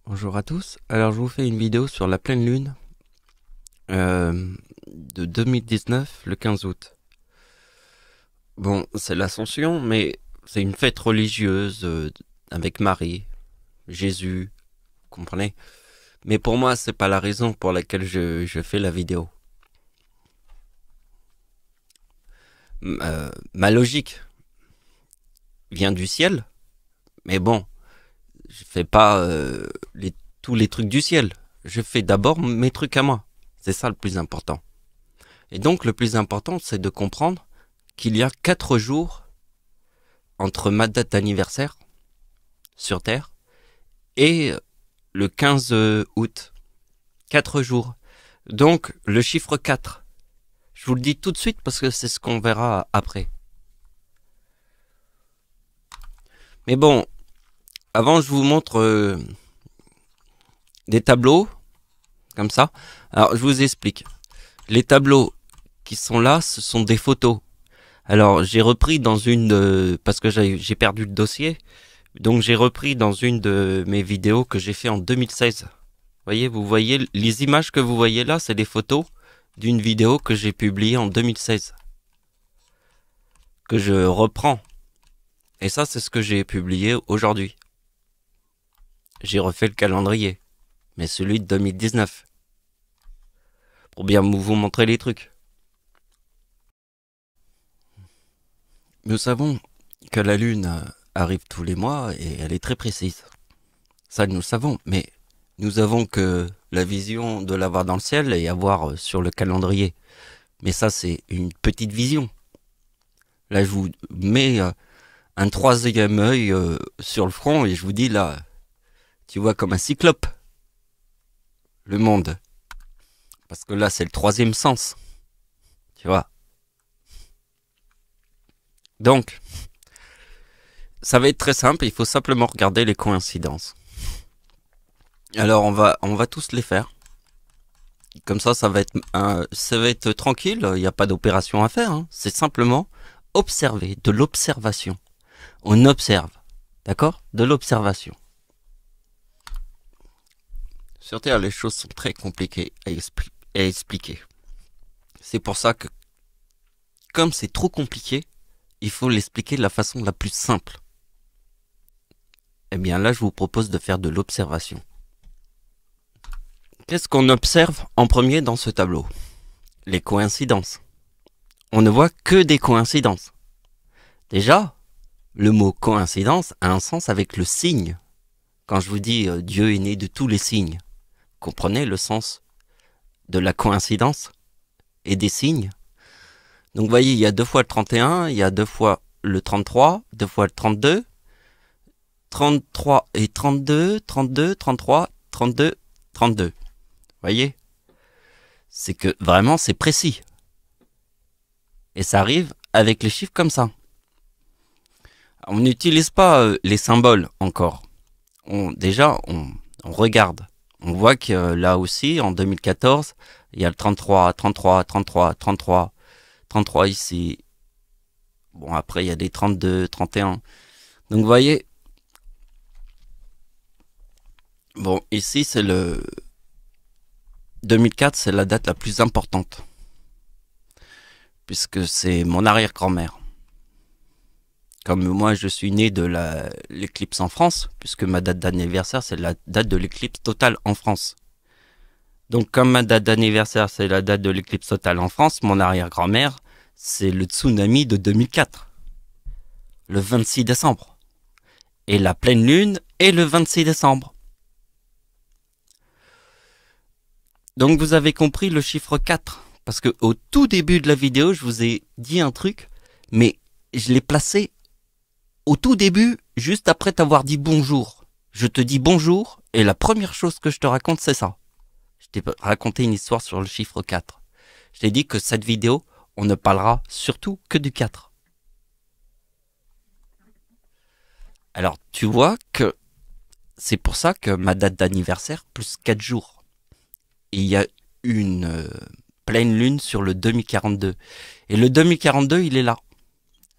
Bonjour à tous, alors je vous fais une vidéo sur la pleine lune de 2019, le 15 août. Bon, c'est l'Ascension, mais c'est une fête religieuse avec Marie, Jésus, vous comprenez. Mais pour moi, c'est pas la raison pour laquelle je fais la vidéo. Ma logique vient du ciel, mais bon, je fais pas tous les trucs du ciel. Je fais d'abord mes trucs à moi. C'est ça le plus important. Et donc le plus important, c'est de comprendre qu'il y a 4 jours entre ma date d'anniversaire sur Terre et le 15 août. 4 jours. Donc le chiffre 4. Je vous le dis tout de suite parce que c'est ce qu'on verra après. Mais bon, avant je vous montre des tableaux, comme ça. Alors je vous explique. Les tableaux qui sont là, ce sont des photos. Alors j'ai repris dans parce que j'ai perdu le dossier, donc j'ai repris dans une de mes vidéos que j'ai fait en 2016. Vous voyez les images que vous voyez là, c'est des photos d'une vidéo que j'ai publiée en 2016, que je reprends. Et ça, c'est ce que j'ai publié aujourd'hui. J'ai refait le calendrier, mais celui de 2019, pour bien vous montrer les trucs. Nous savons que la Lune arrive tous les mois et elle est très précise. Ça, nous le savons, mais nous avons que la vision de la voir dans le ciel et à voir sur le calendrier. Mais ça, c'est une petite vision. Là, je vous mets un troisième œil sur le front et je vous dis là, tu vois comme un cyclope le monde. Parce que là, c'est le troisième sens. Tu vois. Donc, ça va être très simple, il faut simplement regarder les coïncidences. Alors, on va tous les faire. Comme ça va être tranquille, il n'y a pas d'opération à faire. Hein. C'est simplement observer, de l'observation. On observe, d'accord? De l'observation. Sur Terre, les choses sont très compliquées à expliquer. C'est pour ça que, comme c'est trop compliqué, il faut l'expliquer de la façon la plus simple. Eh bien là, je vous propose de faire de l'observation. Qu'est-ce qu'on observe en premier dans ce tableau? Les coïncidences. On ne voit que des coïncidences. Déjà, le mot coïncidence a un sens avec le signe. Quand je vous dis Dieu est né de tous les signes, comprenez le sens de la coïncidence et des signes. Donc vous voyez, il y a 2 fois le 31, il y a 2 fois le 33, 2 fois le 32, 33 et 32, 32, 33, 32, 32. Vous voyez? C'est que vraiment c'est précis. Et ça arrive avec les chiffres comme ça. On n'utilise pas les symboles encore. Déjà, on regarde. On voit que là aussi, en 2014, il y a le 33, 33, 33, 33, 33 ici. Bon, après, il y a des 32, 31. Donc, vous voyez. Bon, ici, c'est le 2004, c'est la date la plus importante. Puisque c'est mon arrière-grand-mère. Comme moi, je suis né de l'éclipse en France, puisque ma date d'anniversaire, c'est la date de l'éclipse totale en France. Donc, comme ma date d'anniversaire, c'est la date de l'éclipse totale en France, mon arrière-grand-mère, c'est le tsunami de 2004, le 26 décembre. Et la pleine lune est le 26 décembre. Donc, vous avez compris le chiffre 4, parce que au tout début de la vidéo, je vous ai dit un truc, mais je l'ai placé au tout début, juste après t'avoir dit bonjour. Je te dis bonjour, et la première chose que je te raconte, c'est ça. Je t'ai raconté une histoire sur le chiffre 4. Je t'ai dit que cette vidéo, on ne parlera surtout que du 4. Alors, tu vois que c'est pour ça que ma date d'anniversaire, plus 4 jours. Et il y a une pleine lune sur le 2042. Et le 2042, il est là.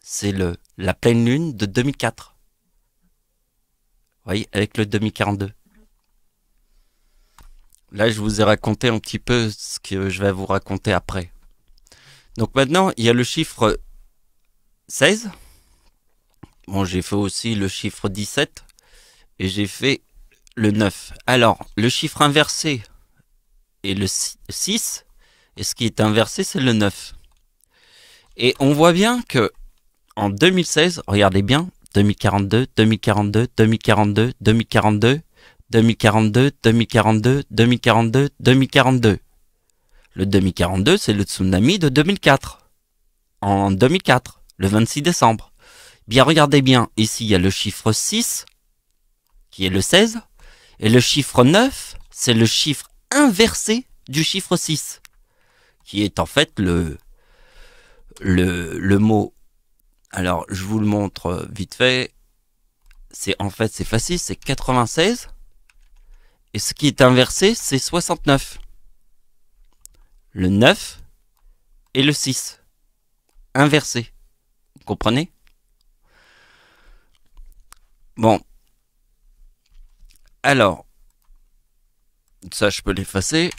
C'est la pleine lune de 2004. Vous voyez, avec le 2042. Là, je vous ai raconté un petit peu ce que je vais vous raconter après. Donc maintenant, il y a le chiffre 16. Bon, j'ai fait aussi le chiffre 17. Et j'ai fait le 9. Alors, le chiffre inversé est le 6. Et ce qui est inversé, c'est le 9. Et on voit bien que en 2016, regardez bien, 2042, 2042, 2042, 2042, 2042, 2042, 2042, 2042. Le 2042, c'est le tsunami de 2004. En 2004, le 26 décembre. Bien, regardez bien, ici, il y a le chiffre 6, qui est le 16, et le chiffre 9, c'est le chiffre inversé du chiffre 6, qui est en fait le mot. Alors, je vous le montre vite fait. C'est facile, c'est 96. Et ce qui est inversé, c'est 69. Le 9 et le 6. Inversé. Vous comprenez? Bon. Alors, ça, je peux l'effacer.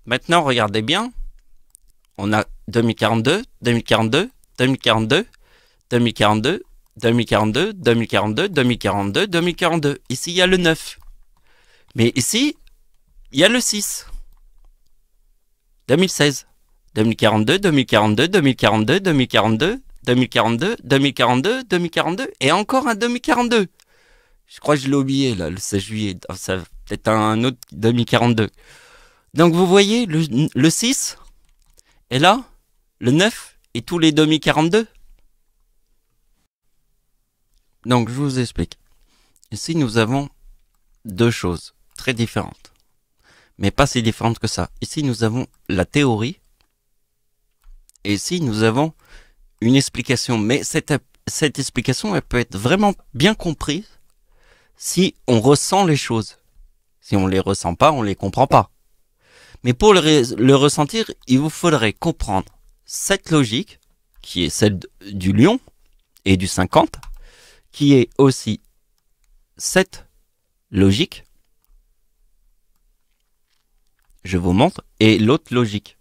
Maintenant, regardez bien. On a 2042, 2042, 2042, 2042, 2042, 2042, 2042, 2042. Ici, il y a le 9. Mais ici, il y a le 6. 2016. 2042, 2042, 2042, 2042, 2042, 2042, 2042, et encore un 2042. Je crois que je l'ai oublié, là, le 16 juillet. Ça peut-être un autre 2042. Donc, vous voyez, le 6 est là, le 9 et tous les 2042. Donc, je vous explique. Ici, nous avons deux choses très différentes. Mais pas si différentes que ça. Ici, nous avons la théorie. Et ici, nous avons une explication. Mais cette explication, elle peut être vraiment bien comprise si on ressent les choses. Si on les ressent pas, on les comprend pas. Mais pour le ressentir, il vous faudrait comprendre cette logique, qui est celle du lion et du 50, qui est aussi cette logique. Je vous montre. Et l'autre logique.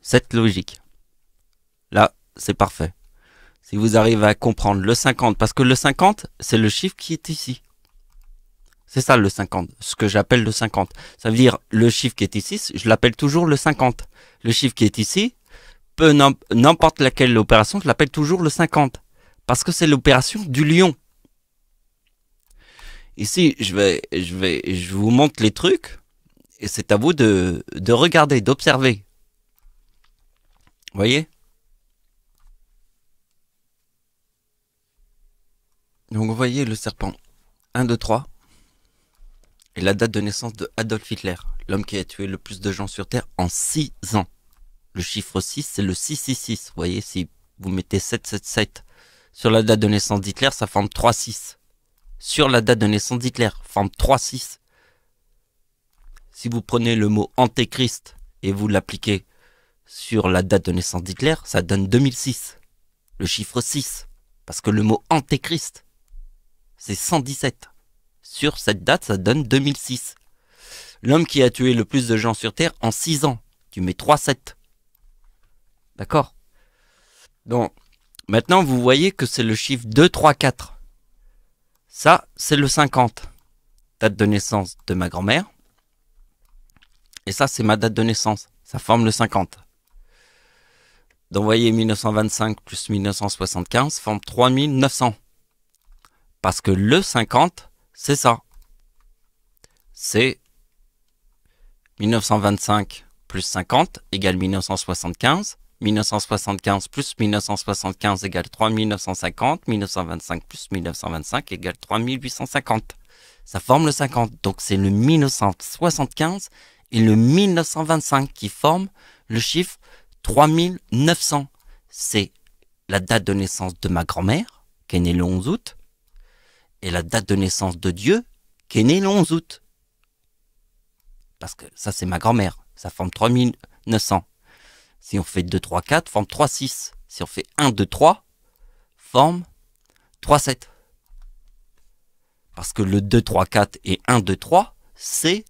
Cette logique. Là, c'est parfait. Si vous arrivez à comprendre le 50, parce que le 50, c'est le chiffre qui est ici. C'est ça le 50, ce que j'appelle le 50. Ça veut dire le chiffre qui est ici, je l'appelle toujours le 50. Le chiffre qui est ici, n'importe laquelle opération, je l'appelle toujours le 50. Parce que c'est l'opération du lion. Ici, je vous montre les trucs. Et c'est à vous de regarder, d'observer. Vous voyez? Donc vous voyez le serpent. 1, 2, 3. Et la date de naissance de Adolf Hitler. L'homme qui a tué le plus de gens sur Terre en 6 ans. Le chiffre 6, c'est le 666. Vous voyez, si vous mettez 777 sur la date de naissance d'Hitler, ça forme 36. Sur la date de naissance d'Hitler, forme 36. Si vous prenez le mot antéchrist et vous l'appliquez sur la date de naissance d'Hitler, ça donne 2006. Le chiffre 6. Parce que le mot antéchrist, c'est 117. Sur cette date, ça donne 2006. L'homme qui a tué le plus de gens sur Terre en 6 ans. Tu mets 3-7. D'accord? Donc, maintenant, vous voyez que c'est le chiffre 2, 3, 4. Ça, c'est le 50. Date de naissance de ma grand-mère. Et ça, c'est ma date de naissance. Ça forme le 50. Donc, vous voyez, 1925 plus 1975 forme 3900. Parce que le 50, c'est ça. C'est 1925 plus 50 égale 1975. 1975 plus 1975 égale 3950. 1925 plus 1925 égale 3850. Ça forme le 50. Donc, c'est le 1975 et le 1925 qui forment le chiffre 3900. C'est la date de naissance de ma grand-mère, qui est née le 11 août, et la date de naissance de Dieu, qui est née le 11 août. Parce que ça, c'est ma grand-mère. Ça forme 3900. Si on fait 2, 3, 4, forme 3, 6. Si on fait 1, 2, 3, forme 3, 7. Parce que le 2, 3, 4 et 1, 2, 3, c'est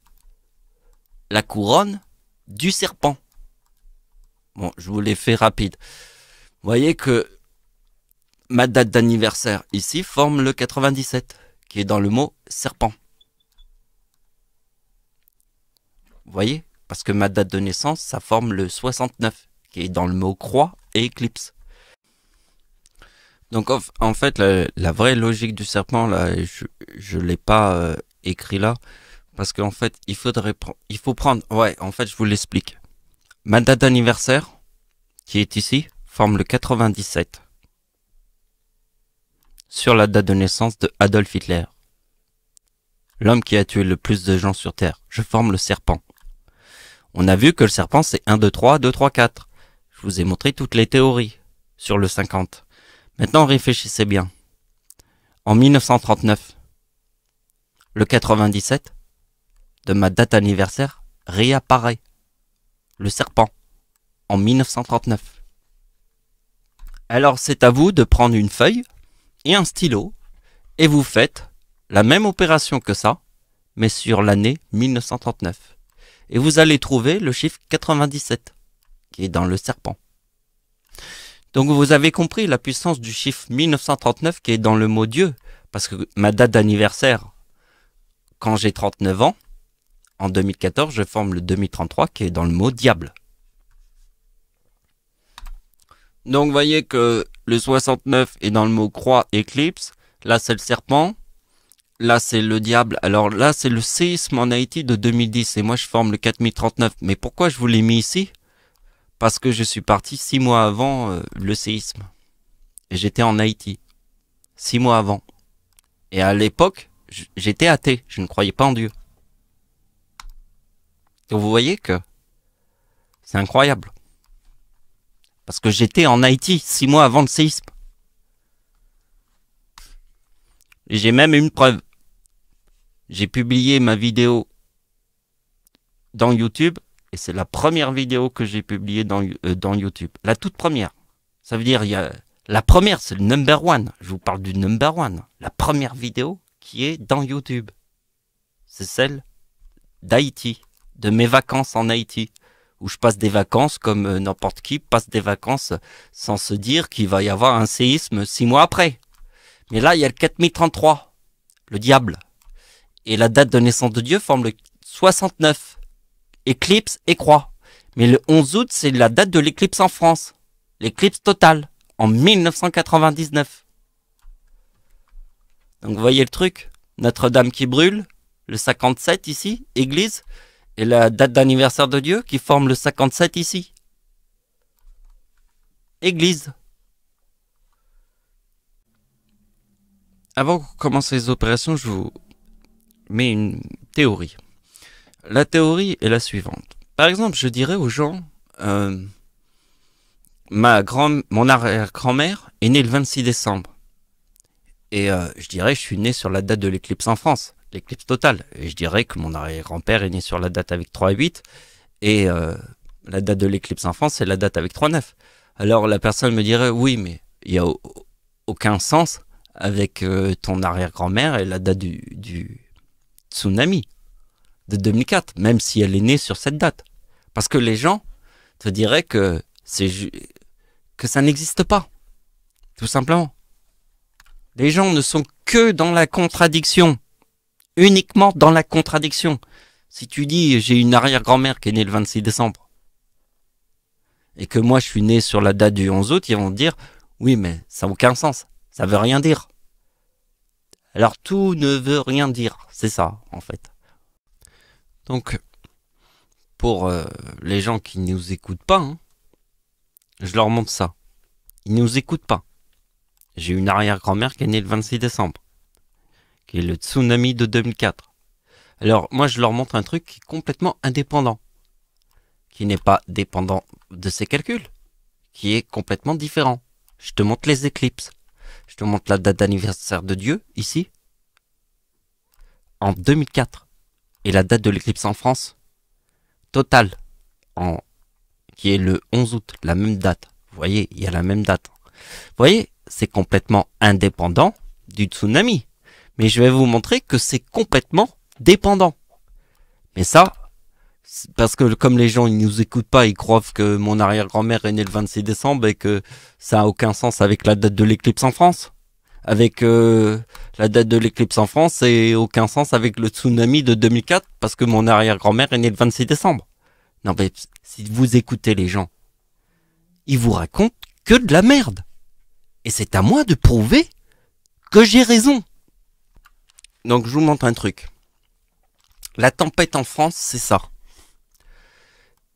la couronne du serpent. Bon, je vous l'ai fait rapide. Vous voyez que ma date d'anniversaire ici forme le 97, qui est dans le mot serpent. Vous voyez? Parce que ma date de naissance, ça forme le 69, qui est dans le mot croix et éclipse. Donc en fait, la vraie logique du serpent, là, je l'ai pas écrit là, parce qu'en fait, il faut prendre... Ouais, en fait, je vous l'explique. Ma date d'anniversaire, qui est ici, forme le 97. Sur la date de naissance de Adolf Hitler. L'homme qui a tué le plus de gens sur Terre. Je forme le serpent. On a vu que le serpent, c'est 1, 2, 3, 2, 3, 4. Je vous ai montré toutes les théories sur le 50. Maintenant, réfléchissez bien. En 1939, le 97 de ma date anniversaire réapparaît. Le serpent. En 1939. Alors, c'est à vous de prendre une feuille et un stylo et vous faites la même opération que ça, mais sur l'année 1939. Et vous allez trouver le chiffre 97, qui est dans le serpent. Donc vous avez compris la puissance du chiffre 1939 qui est dans le mot Dieu, parce que ma date d'anniversaire, quand j'ai 39 ans, en 2014, je forme le 2033 qui est dans le mot diable. Donc vous voyez que le 69 est dans le mot croix, éclipse, là c'est le serpent, là c'est le diable, alors là c'est le séisme en Haïti de 2010 et moi je forme le 4039. Mais pourquoi je vous l'ai mis ici? Parce que je suis parti 6 mois avant le séisme. Et j'étais en Haïti. 6 mois avant. Et à l'époque, j'étais athée, je ne croyais pas en Dieu. Donc vous voyez que c'est incroyable. Parce que j'étais en Haïti 6 mois avant le séisme. Et j'ai même une preuve. J'ai publié ma vidéo dans YouTube. Et c'est la première vidéo que j'ai publiée dans YouTube. La toute première. Ça veut dire, la première, c'est le number one. Je vous parle du number one. La première vidéo qui est dans YouTube. C'est celle d'Haïti. De mes vacances en Haïti. Où je passe des vacances comme n'importe qui passe des vacances sans se dire qu'il va y avoir un séisme 6 mois après. Mais là, il y a le 4033, le diable. Et la date de naissance de Dieu forme le 69, éclipse et croix. Mais le 11 août, c'est la date de l'éclipse en France. L'éclipse totale, en 1999. Donc vous voyez le truc, Notre-Dame qui brûle, le 57 ici, église, et la date d'anniversaire de Dieu qui forme le 57 ici. Église. Avant qu'on commence les opérations, je vous mets une théorie. La théorie est la suivante. Par exemple, je dirais aux gens, mon arrière-grand-mère est née le 26 décembre. Et je dirais, je suis né sur la date de l'éclipse en France, l'éclipse totale. Et je dirais que mon arrière-grand-père est né sur la date avec 3,8. Et la date de l'éclipse en France, c'est la date avec 3,9. Alors la personne me dirait, oui, mais il n'y a aucun sens avec ton arrière-grand-mère et la date du tsunami de 2004, même si elle est née sur cette date. Parce que les gens te diraient que ça n'existe pas. Tout simplement. Les gens ne sont que dans la contradiction. Uniquement dans la contradiction. Si tu dis, j'ai une arrière-grand-mère qui est née le 26 décembre, et que moi je suis né sur la date du 11 août, ils vont te dire, oui, mais ça n'a aucun sens. Ça veut rien dire. Alors tout ne veut rien dire. C'est ça, en fait. Donc, pour les gens qui ne nous écoutent pas, hein, je leur montre ça. Ils ne nous écoutent pas. J'ai une arrière-grand-mère qui est née le 26 décembre, qui est le tsunami de 2004. Alors, moi, je leur montre un truc qui est complètement indépendant, qui n'est pas dépendant de ces calculs, qui est complètement différent. Je te montre les éclipses. Je te montre la date d'anniversaire de Dieu, ici, en 2004. Et la date de l'éclipse en France, totale, qui est le 11 août, la même date. Vous voyez, il y a la même date. Vous voyez, c'est complètement indépendant du tsunami. Mais je vais vous montrer que c'est complètement dépendant. Mais ça, Parce que comme les gens ils nous écoutent pas, ils croient que mon arrière-grand-mère est née le 26 décembre et que ça a aucun sens avec la date de l'éclipse en France. Avec la date de l'éclipse en France et aucun sens avec le tsunami de 2004 parce que mon arrière-grand-mère est née le 26 décembre. Non mais si vous écoutez les gens, ils vous racontent que de la merde. Et c'est à moi de prouver que j'ai raison. Donc je vous montre un truc. La tempête en France, c'est ça.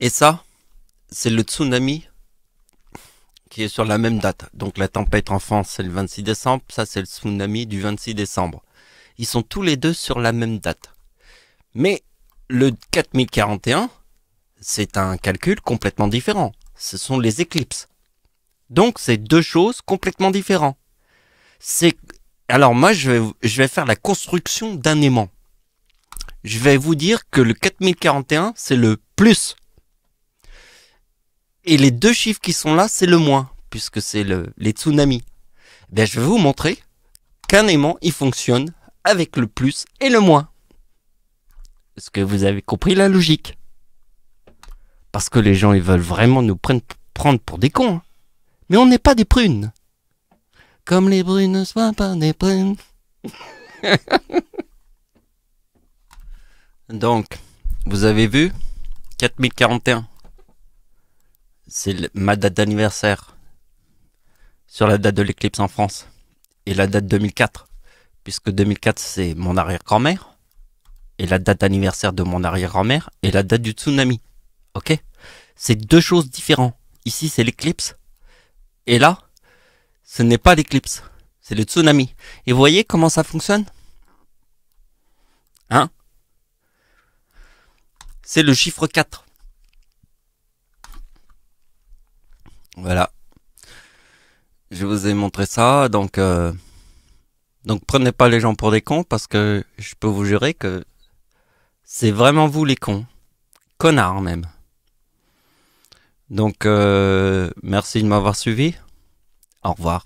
Et ça, c'est le tsunami qui est sur la même date. Donc la tempête en France, c'est le 26 décembre. Ça, c'est le tsunami du 26 décembre. Ils sont tous les deux sur la même date. Mais le 4041, c'est un calcul complètement différent. Ce sont les éclipses. Donc c'est deux choses complètement différentes. Alors moi, je vais faire la construction d'un aimant. Je vais vous dire que le 4041, c'est le plus. Et les deux chiffres qui sont là, c'est le moins, puisque c'est les tsunamis. Ben, je vais vous montrer qu'un aimant, il fonctionne avec le plus et le moins. Est-ce que vous avez compris la logique? Parce que les gens, ils veulent vraiment nous prendre pour des cons. Hein. Mais on n'est pas des prunes. Comme les brunes ne soient pas des prunes. Donc, vous avez vu 4041. C'est ma date d'anniversaire sur la date de l'éclipse en France. Et la date 2004. Puisque 2004, c'est mon arrière-grand-mère. Et la date d'anniversaire de mon arrière-grand-mère. Et la date du tsunami. Ok? C'est deux choses différentes. Ici, c'est l'éclipse. Et là, ce n'est pas l'éclipse. C'est le tsunami. Et vous voyez comment ça fonctionne? Hein? C'est le chiffre 4. Voilà. Je vous ai montré ça, donc prenez pas les gens pour des cons parce que je peux vous jurer que c'est vraiment vous les cons. Connards même. Donc merci de m'avoir suivi. Au revoir.